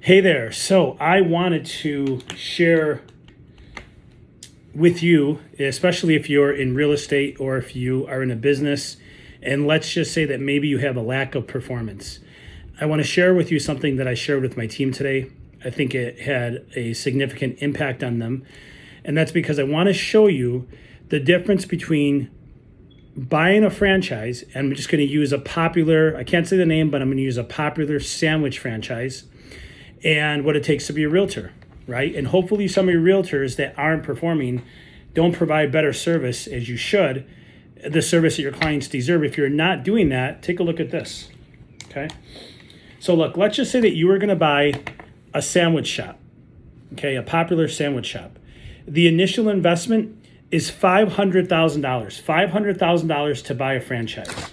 Hey there. So I wanted to share with you, especially if you're in real estate or if you are in a business, and let's just say that maybe you have a lack of performance. I want to share with you something that I shared with my team today. I think it had a significant impact on them. And that's because I want to show you the difference between buying a franchise, and I'm just going to use a popular, I can't say the name, but I'm going to use a popular sandwich franchise, and what it takes to be a realtor, right? And hopefully some of your realtors that aren't performing don't provide better service as you should, the service that your clients deserve. If you're not doing that, take a look at this, okay? So look, let's just say that you were gonna buy a sandwich shop, okay, a popular sandwich shop. The initial investment is $500,000, $500,000 to buy a franchise,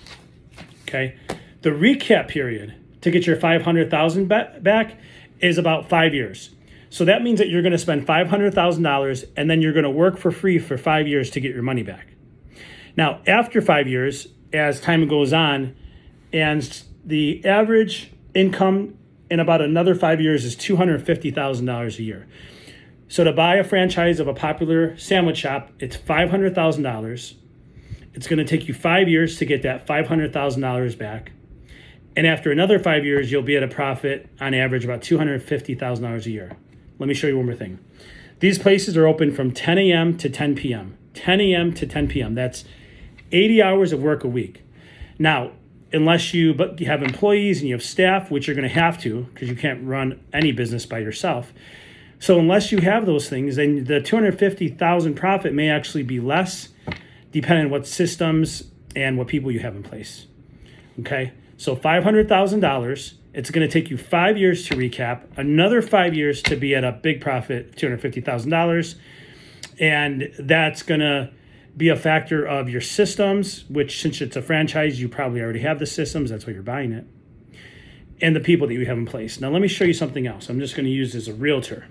okay? The recap period to get your $500,000 back is about 5 years. So that means that you're going to spend $500,000 and then you're going to work for free for 5 years to get your money back. Now, after 5 years, as time goes on, and the average income in about another 5 years is $250,000 a year. So to buy a franchise of a popular sandwich shop, it's $500,000. It's going to take you 5 years to get that $500,000 back. And after another 5 years, you'll be at a profit on average about $250,000 a year. Let me show you one more thing. These places are open from 10 a.m. to 10 p.m. 10 a.m. to 10 p.m. That's 80 hours of work a week. Now, unless you have employees and you have staff, which you're going to have to because you can't run any business by yourself. So unless you have those things, then the $250,000 profit may actually be less depending on what systems and what people you have in place. Okay? So $500,000, it's going to take you 5 years to recap, another 5 years to be at a big profit, $250,000. And that's going to be a factor of your systems, which since it's a franchise, you probably already have the systems. That's why you're buying it. And the people that you have in place. Now, let me show you something else. I'm just going to use as a realtor.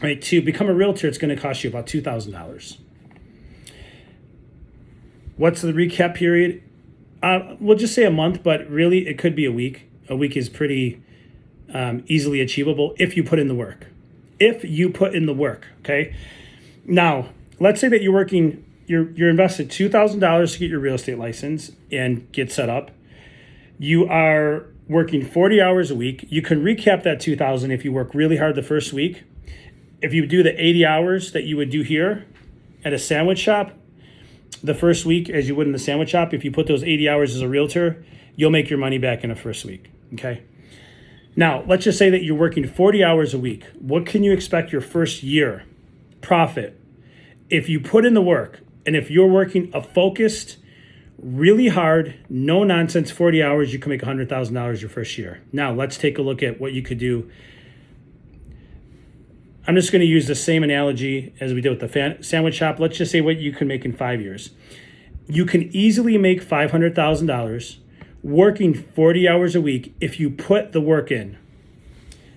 Right? To become a realtor, it's going to cost you about $2,000. What's the recap period? We'll just say a month, but really it could be a week. A week is pretty easily achievable if you put in the work. If you put in the work, okay? Now, let's say that you're invested $2,000 to get your real estate license and get set up. You are working 40 hours a week. You can recap that $2,000 if you work really hard the first week. If you do the 80 hours that you would do here at a sandwich shop, the first week, as you would in the sandwich shop, if you put those 80 hours as a realtor, you'll make your money back in the first week, okay? Now, let's just say that you're working 40 hours a week. What can you expect your first year profit if you put in the work and if you're working a focused, really hard, no nonsense 40 hours, you can make $100,000 your first year. Now, let's take a look at what you could do. I'm just going to use the same analogy as we did with the sandwich shop. Let's just say what you can make in 5 years. You can easily make $500,000 working 40 hours a week if you put the work in.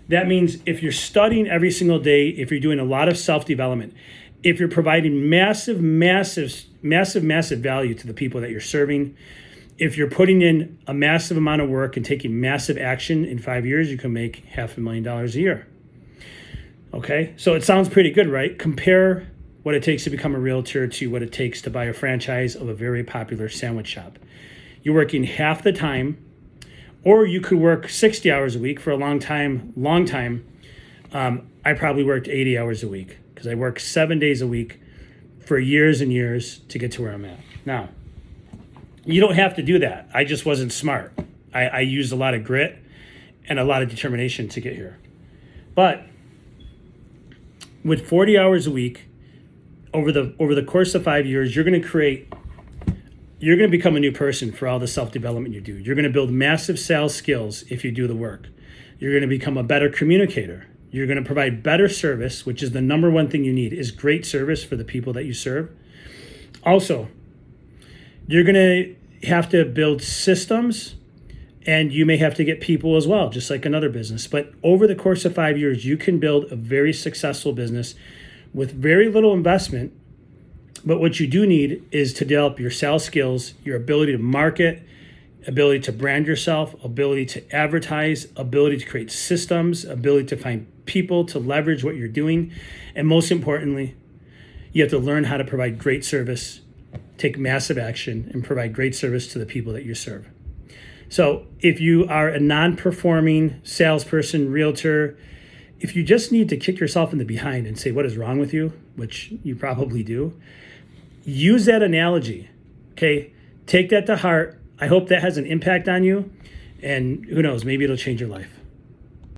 That means if you're studying every single day, if you're doing a lot of self-development, if you're providing massive value to the people that you're serving, if you're putting in a massive amount of work and taking massive action in 5 years, you can make $500,000 a year. Okay, so it sounds pretty good, right? Compare what it takes to become a realtor to what it takes to buy a franchise of a very popular sandwich shop. You're working half the time, or you could work 60 hours a week for a long time. I probably worked 80 hours a week because I worked 7 days a week for years and years to get to where I'm at. Now, you don't have to do that. I just wasn't smart. I used a lot of grit and a lot of determination to get here. But with 40 hours a week, over the course of 5 years, you're going to become a new person for all the self-development you do. You're going to build massive sales skills if you do the work. You're going to become a better communicator. You're going to provide better service, which is the number one thing you need, is great service for the people that you serve. Also, you're going to have to build systems, and you may have to get people as well, just like another business. But over the course of 5 years, you can build a very successful business with very little investment. But what you do need is to develop your sales skills, your ability to market, ability to brand yourself, ability to advertise, ability to create systems, ability to find people to leverage what you're doing. And most importantly, you have to learn how to provide great service, take massive action, and provide great service to the people that you serve. So if you are a non-performing salesperson, realtor, if you just need to kick yourself in the behind and say, what is wrong with you, which you probably do, use that analogy, okay? Take that to heart. I hope that has an impact on you. And who knows, maybe it'll change your life.